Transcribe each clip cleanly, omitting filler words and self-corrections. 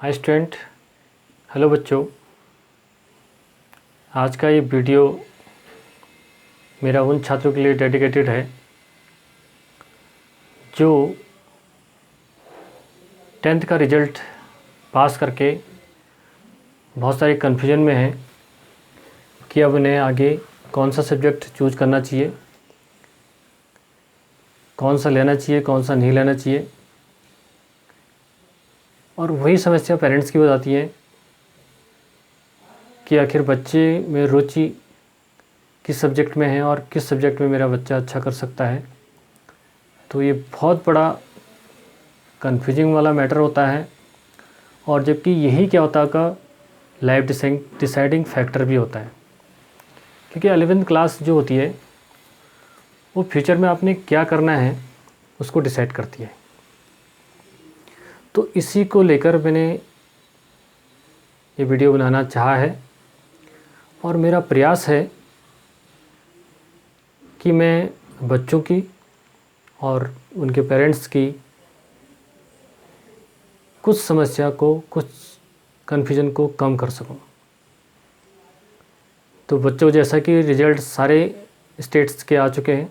Hi student, hello बच्चों। आज का ये वीडियो मेरा उन छात्रों के लिए डेडिकेटेड है जो 10th का रिज़ल्ट पास करके बहुत सारे कन्फ्यूजन में हैं कि अब उन्हें आगे कौन सा सब्जेक्ट चूज़ करना चाहिए, कौन सा लेना चाहिए, कौन सा नहीं लेना चाहिए। और वही समस्या पेरेंट्स की हो जाती है कि आखिर बच्चे में रुचि किस सब्जेक्ट में है और किस सब्जेक्ट में मेरा बच्चा अच्छा कर सकता है। तो ये बहुत बड़ा कन्फ्यूजिंग वाला मैटर होता है, और जबकि यही क्या होता है का लाइफ डिसाइडिंग फैक्टर भी होता है, क्योंकि 11th क्लास जो होती है वो फ्यूचर में आपने क्या करना है उसको डिसाइड करती है। तो इसी को लेकर मैंने ये वीडियो बनाना चाहा है, और मेरा प्रयास है कि मैं बच्चों की और उनके पेरेंट्स की कुछ समस्या को, कुछ कन्फ्यूजन को कम कर सकूं। तो बच्चों, जैसा कि रिज़ल्ट सारे स्टेट्स के आ चुके हैं,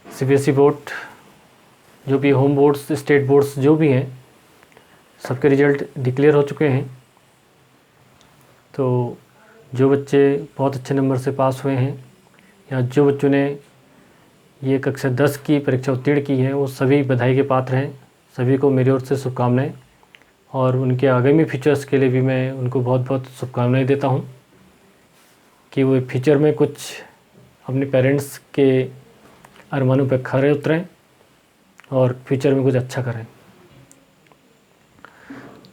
सीबीएसई बोर्ड जो भी होम बोर्ड्स, स्टेट बोर्ड्स जो भी हैं, सबके रिज़ल्ट डिक्लेयर हो चुके हैं। तो जो बच्चे बहुत अच्छे नंबर से पास हुए हैं या जो बच्चों ने ये कक्षा 10 की परीक्षा उत्तीर्ण की है, वो सभी बधाई के पात्र हैं। सभी को मेरी ओर से शुभकामनाएं, और उनके आगामी फ्यूचर्स के लिए भी मैं उनको बहुत बहुत शुभकामनाएं देता हूं कि वो फ्यूचर में कुछ अपने पेरेंट्स के अरमानों पर खरे उतरें और फ्यूचर में कुछ अच्छा करें।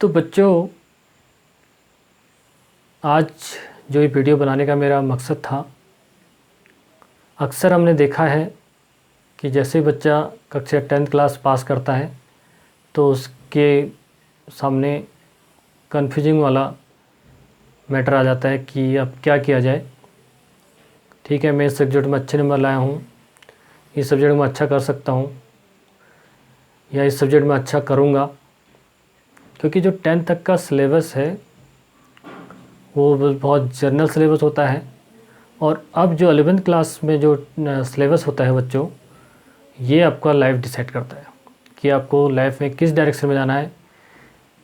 तो बच्चों, आज जो ये वीडियो बनाने का मेरा मकसद था, अक्सर हमने देखा है कि जैसे बच्चा कक्षा 10th क्लास पास करता है तो उसके सामने कन्फ्यूजिंग वाला मैटर आ जाता है कि अब क्या किया जाए। ठीक है, मैं इस सब्जेक्ट में अच्छे नंबर लाया हूँ, इस सब्जेक्ट में अच्छा कर सकता हूँ या इस सब्जेक्ट में अच्छा करूँगा, क्योंकि जो 10th तक का सिलेबस है वो बहुत जनरल सिलेबस होता है। और अब जो 11th क्लास में जो सिलेबस होता है बच्चों, ये आपका लाइफ डिसाइड करता है कि आपको लाइफ में किस डायरेक्शन में जाना है,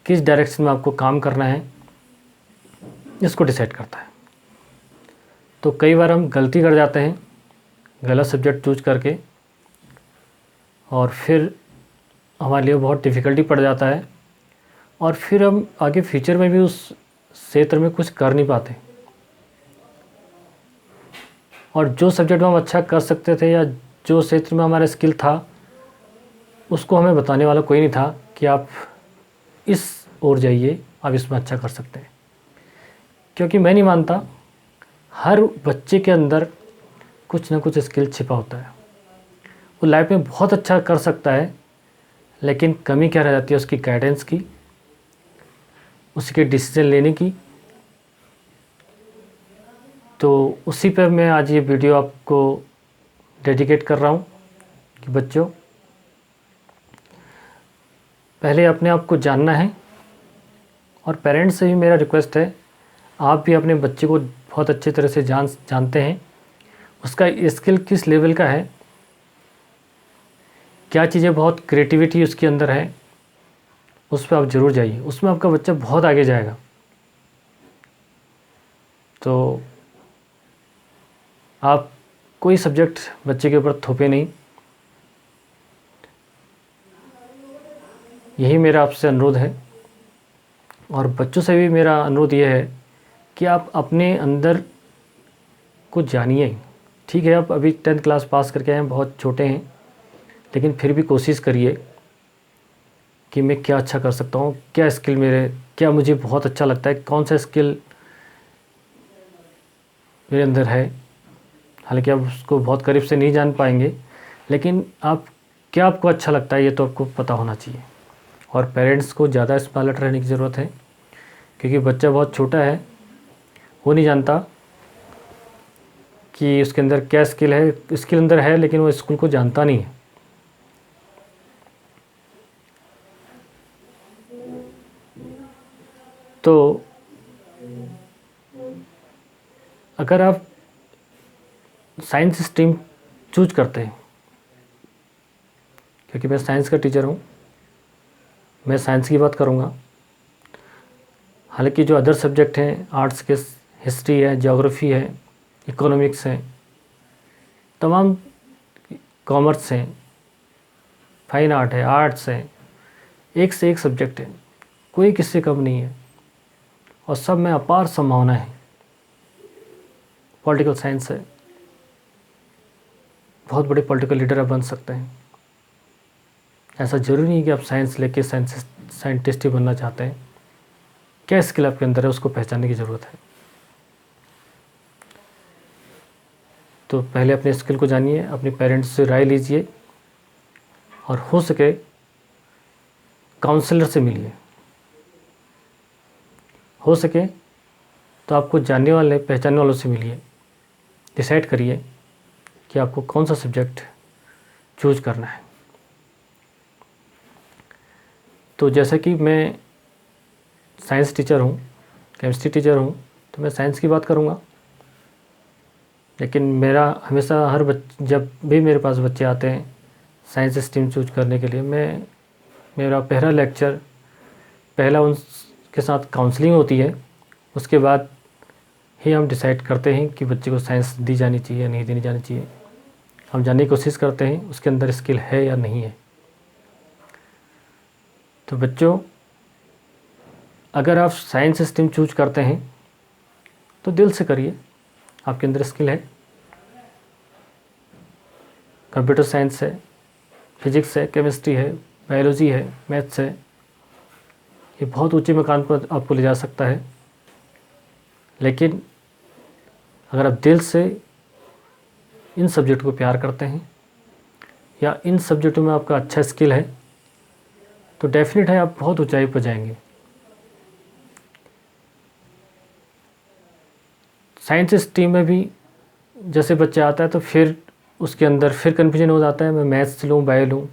किस डायरेक्शन में आपको काम करना है, इसको डिसाइड करता है। तो कई बार हम गलती कर जाते हैं गलत सब्जेक्ट चूज करके, और फिर हमारे लिए बहुत डिफ़िकल्टी पड़ जाता है, और फिर हम आगे फ्यूचर में भी उस क्षेत्र में कुछ कर नहीं पाते। और जो सब्जेक्ट में हम अच्छा कर सकते थे या जो क्षेत्र में हमारा स्किल था, उसको हमें बताने वाला कोई नहीं था कि आप इस ओर जाइए, आप इसमें अच्छा कर सकते हैं। क्योंकि मैं नहीं मानता, हर बच्चे के अंदर कुछ ना कुछ स्किल छिपा होता है। वो लाइफ में बहुत अच्छा कर सकता है, लेकिन कमी क्या रह जाती है उसकी गाइडेंस की, उसके डिसीजन लेने की। तो उसी पर मैं आज ये वीडियो आपको डेडिकेट कर रहा हूँ कि बच्चों, पहले अपने आप को जानना है। और पेरेंट्स से भी मेरा रिक्वेस्ट है, आप भी अपने बच्चे को बहुत अच्छी तरह से जानते हैं, उसका स्किल किस लेवल का है, क्या चीज़ें बहुत क्रिएटिविटी उसके अंदर है, उस पर आप ज़रूर जाइए। उसमें आपका बच्चा बहुत आगे जाएगा। तो आप कोई सब्जेक्ट बच्चे के ऊपर थोपे नहीं, यही मेरा आपसे अनुरोध है। और बच्चों से भी मेरा अनुरोध ये है कि आप अपने अंदर कुछ जानिए। ठीक है, आप अभी 10th क्लास पास करके आए हैं, बहुत छोटे हैं, लेकिन फिर भी कोशिश करिए कि मैं क्या अच्छा कर सकता हूँ, क्या स्किल क्या मुझे बहुत अच्छा लगता है, कौन सा स्किल मेरे अंदर है। हालांकि आप उसको बहुत करीब से नहीं जान पाएंगे, लेकिन क्या आपको अच्छा लगता है ये तो आपको पता होना चाहिए। और पेरेंट्स को ज़्यादा इसमें अलर्ट रहने की ज़रूरत है, क्योंकि बच्चा बहुत छोटा है, वो नहीं जानता कि उसके अंदर क्या स्किल है। स्किल अंदर है, लेकिन वो स्किल को जानता नहीं है। तो अगर आप साइंस स्ट्रीम चूज करते हैं, क्योंकि मैं साइंस का टीचर हूँ, मैं साइंस की बात करूँगा। हालांकि जो अदर सब्जेक्ट हैं आर्ट्स के, हिस्ट्री है, ज्योग्राफी है, इकोनॉमिक्स है, तमाम कॉमर्स हैं, फाइन आर्ट है, आर्ट्स है, एक से एक सब्जेक्ट है, कोई किससे कम नहीं है और सब में अपार संभावना है। पॉलिटिकल साइंस है, बहुत बड़े पॉलिटिकल लीडर आप बन सकते हैं। ऐसा ज़रूरी नहीं कि आप साइंस लेके साइंटिस्ट ही बनना चाहते हैं। क्या स्किल आपके अंदर है उसको पहचानने की ज़रूरत है। तो पहले अपने स्किल को जानिए, अपने पेरेंट्स से राय लीजिए और हो सके काउंसलर से मिलिए। हो सके तो आपको जानने वाले, पहचानने वालों से मिलिए। डिसाइड करिए कि आपको कौन सा सब्जेक्ट चूज करना है। तो जैसा कि मैं साइंस टीचर हूँ, केमिस्ट्री टीचर हूँ, तो मैं साइंस की बात करूँगा। लेकिन मेरा हमेशा जब भी मेरे पास बच्चे आते हैं साइंस स्ट्रीम चूज करने के लिए, मेरा पहला लेक्चर, पहला उनके साथ काउंसलिंग होती है। उसके बाद ही हम डिसाइड करते हैं कि बच्चे को साइंस दी जानी चाहिए या नहीं दी जानी चाहिए। हम जानने की कोशिश करते हैं उसके अंदर स्किल है या नहीं है। तो बच्चों, अगर आप साइंस स्ट्रीम चूज करते हैं तो दिल से करिए, आपके अंदर स्किल है। कंप्यूटर साइंस है, फिजिक्स है, केमिस्ट्री है, बायोलॉजी है, मैथ्स है, ये बहुत ऊंचे मकान पर आपको ले जा सकता है। लेकिन अगर आप दिल से इन सब्जेक्ट को प्यार करते हैं या इन सब्जेक्टों में आपका अच्छा स्किल है तो डेफिनेट है आप बहुत ऊंचाई पर जाएंगे। साइंस स्ट्रीम में भी जैसे बच्चा आता है तो फिर उसके अंदर फिर कन्फ्यूजन हो जाता है, मैं मैथ्स लूँ, बायो लूँ,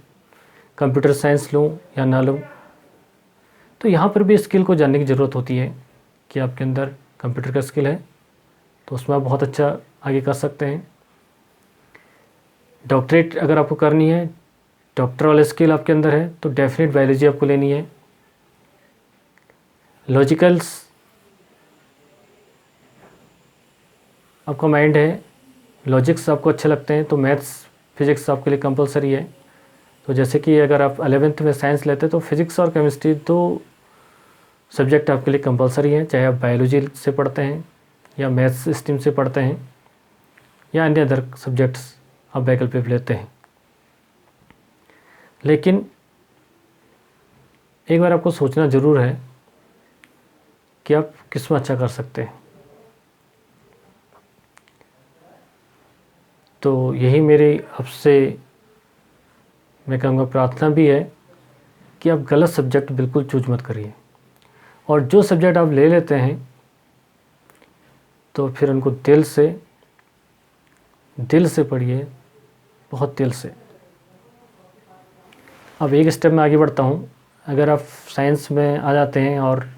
कंप्यूटर साइंस लूँ या ना लूँ। तो यहाँ पर भी स्किल को जानने की ज़रूरत होती है कि आपके अंदर कंप्यूटर का स्किल है तो उसमें आप बहुत अच्छा आगे कर सकते हैं। डॉक्टरेट अगर आपको करनी है, डॉक्टर वाला स्किल आपके अंदर है तो डेफिनेट बायोलॉजी आपको लेनी है। लॉजिकल्स आपका माइंड है, लॉजिक्स आपको अच्छे लगते हैं तो मैथ्स फिज़िक्स आपके लिए कंपलसरी है। तो जैसे कि अगर आप 11th में साइंस लेते हैं तो फिज़िक्स और केमिस्ट्री दो सब्जेक्ट आपके लिए कंपलसरी हैं, चाहे आप बायोलॉजी से पढ़ते हैं या मैथ्स स्ट्रीम से पढ़ते हैं या अन्य अदर सब्जेक्ट्स आप वैकल्पिक लेते हैं। लेकिन एक बार आपको सोचना ज़रूर है कि आप किस में अच्छा कर सकते हैं। तो यही मेरी आपसे मैं कहूँगा प्रार्थना भी है कि आप गलत सब्जेक्ट बिल्कुल चूज मत करिए और जो सब्जेक्ट आप ले लेते हैं तो फिर उनको दिल से पढ़िए, बहुत दिल से। अब एक स्टेप में आगे बढ़ता हूँ। अगर आप साइंस में आ जाते हैं और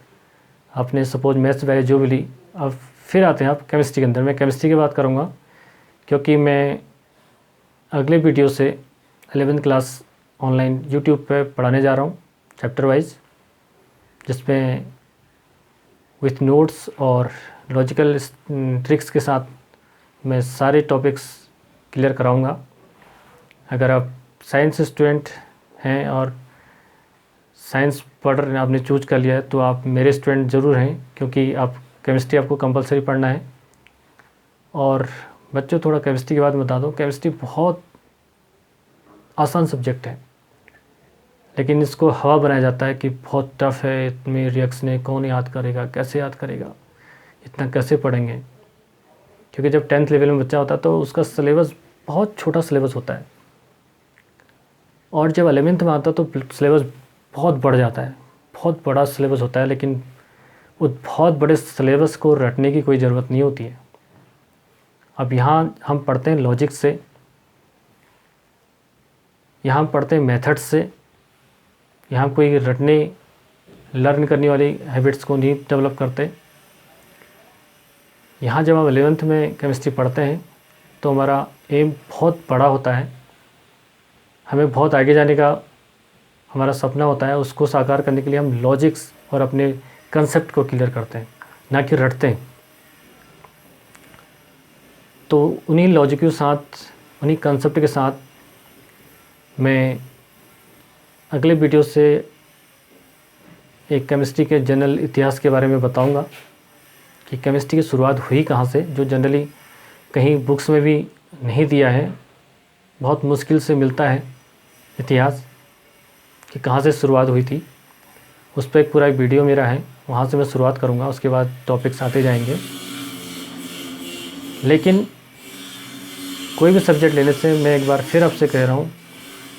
आपने सपोज मैथ्स बायो जो भी ली, अब फिर आते हैं आप केमिस्ट्री के अंदर। मैं केमिस्ट्री की बात करूँगा क्योंकि मैं अगले वीडियो से 11th क्लास ऑनलाइन यूट्यूब पे पढ़ाने जा रहा हूँ चैप्टर वाइज, जिसमें विथ नोट्स और लॉजिकल ट्रिक्स के साथ मैं सारे टॉपिक्स क्लियर कराऊंगा। अगर आप साइंस स्टूडेंट हैं और साइंस पढ़ रहे हैं, आपने चूज कर लिया है तो आप मेरे स्टूडेंट ज़रूर हैं, क्योंकि आप केमिस्ट्री आपको कंपलसरी पढ़ना है। और बच्चों, थोड़ा केमिस्ट्री के बाद बता दूं, केमिस्ट्री बहुत आसान सब्जेक्ट है लेकिन इसको हवा बनाया जाता है कि बहुत टफ है, इतने रिएक्शन है, कौन याद करेगा, कैसे याद करेगा, इतना कैसे पढ़ेंगे। क्योंकि जब 10th लेवल में बच्चा होता है तो उसका सिलेबस बहुत छोटा सिलेबस होता है और जब 11th में आता है तो सिलेबस बहुत बढ़ जाता है, बहुत बड़ा सिलेबस होता है। लेकिन उस बहुत बड़े सिलेबस को रटने की कोई ज़रूरत नहीं होती है। अब यहाँ हम पढ़ते हैं लॉजिक से, यहाँ हम पढ़ते हैं मेथड्स से, यहाँ कोई रटने लर्न करने वाली हैबिट्स को नहीं डेवलप करते। यहाँ जब हम 11th में केमिस्ट्री पढ़ते हैं तो हमारा एम बहुत बड़ा होता है, हमें बहुत आगे जाने का हमारा सपना होता है। उसको साकार करने के लिए हम लॉजिक्स और अपने कंसेप्ट को क्लियर करते हैं, ना कि रटते हैं। तो उन्हीं लॉजिक के साथ, उन्हीं कंसेप्ट के साथ मैं अगले वीडियो से एक केमिस्ट्री के जनरल इतिहास के बारे में बताऊंगा कि केमिस्ट्री की शुरुआत हुई कहाँ से, जो जनरली कहीं बुक्स में भी नहीं दिया है, बहुत मुश्किल से मिलता है इतिहास कि कहाँ से शुरुआत हुई थी। उस पर एक पूरा एक वीडियो मेरा है, वहाँ से मैं शुरुआत करूँगा, उसके बाद टॉपिक्स आते जाएंगे। लेकिन कोई भी सब्जेक्ट लेने से मैं एक बार फिर आपसे कह रहा हूँ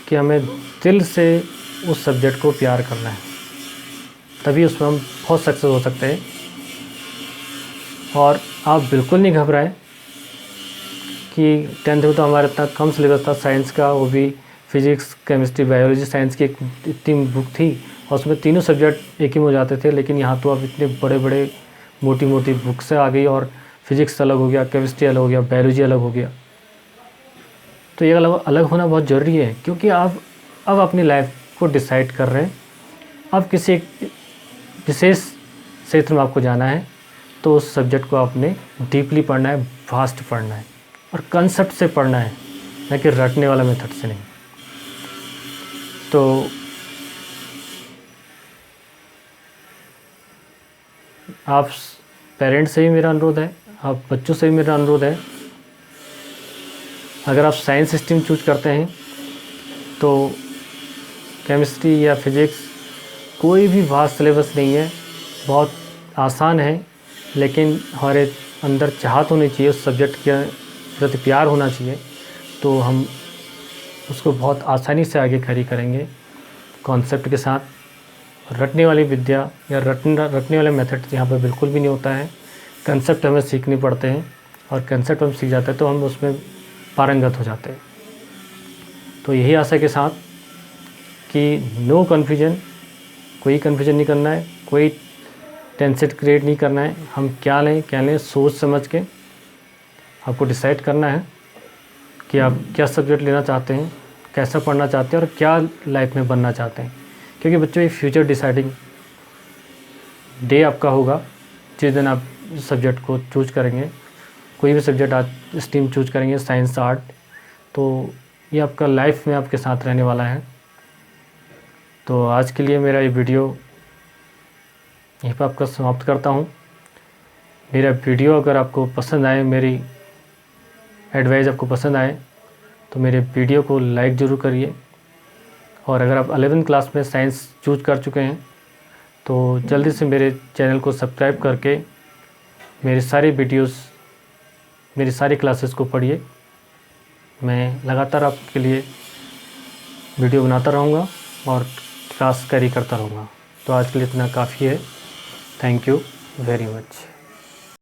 कि हमें दिल से उस सब्जेक्ट को प्यार करना है, तभी उसमें हम बहुत सक्सेस हो सकते हैं। और आप बिल्कुल नहीं घबराएं कि 10th में तो हमारा इतना कम सिलेबस था साइंस का, वो भी फिजिक्स, केमिस्ट्री, बायोलॉजी, साइंस की इतनी बुक थी और उसमें तीनों सब्जेक्ट एक ही में हो जाते थे। लेकिन यहाँ तो अब इतने बड़े बड़े मोटी मोटी बुक्स आ गई और फिजिक्स अलग हो गया, केमिस्ट्री अलग हो गया, बायोलॉजी अलग हो गया। तो ये अलग होना बहुत ज़रूरी है, क्योंकि आप अब अपनी लाइफ को डिसाइड कर रहे हैं। अब किसी विशेष क्षेत्र में आपको जाना है तो उस सब्जेक्ट को आपने डीपली पढ़ना है, फास्ट पढ़ना है और कंसेप्ट से पढ़ना है, न कि रटने वाला मेथड से नहीं। तो आप पेरेंट्स से भी मेरा अनुरोध है, आप बच्चों से भी मेरा अनुरोध है, अगर आप साइंस स्ट्रीम चूज करते हैं तो केमिस्ट्री या फिजिक्स कोई भी वास्ट सिलेबस नहीं है, बहुत आसान है। लेकिन हमारे अंदर चाहत होनी चाहिए, उस सब्जेक्ट के प्रति प्यार होना चाहिए, तो हम उसको बहुत आसानी से आगे कैरी करेंगे कॉन्सेप्ट के साथ। रटने वाली विद्या या रटने वाले मेथड यहाँ पर बिल्कुल भी नहीं होता है। कंसेप्ट हमें सीखने पड़ते हैं और कंसेप्ट हम सीख जाते हैं तो हम उसमें पारंगत हो जाते हैं। तो यही आशा के साथ कि नो कन्फ्यूजन, कोई कन्फ्यूजन नहीं करना है, कोई टेंशन क्रिएट नहीं करना है। हम क्या लें सोच समझ के आपको डिसाइड करना है कि आप क्या सब्जेक्ट लेना चाहते हैं, कैसा पढ़ना चाहते हैं और क्या लाइफ में बनना चाहते हैं। क्योंकि बच्चों, ये फ्यूचर डिसाइडिंग डे आपका होगा जिस दिन आप सब्जेक्ट को चूज करेंगे। कोई भी सब्जेक्ट आज स्ट्रीम चूज करेंगे, साइंस, आर्ट, तो ये आपका लाइफ में आपके साथ रहने वाला है। तो आज के लिए मेरा ये वीडियो यहीं पर आपका समाप्त करता हूँ। मेरा वीडियो अगर आपको पसंद आए, मेरी एडवाइस आपको पसंद आए, तो मेरे वीडियो को लाइक ज़रूर करिए। और अगर आप 11th क्लास में साइंस चूज कर चुके हैं तो जल्दी से मेरे चैनल को सब्सक्राइब करके मेरे सारे वीडियोस, मेरी सारी क्लासेस को पढ़िए। मैं लगातार आपके लिए वीडियो बनाता रहूँगा और क्लास कैरी करता रहूँगा। तो आज के लिए इतना काफ़ी है। Thank you very much.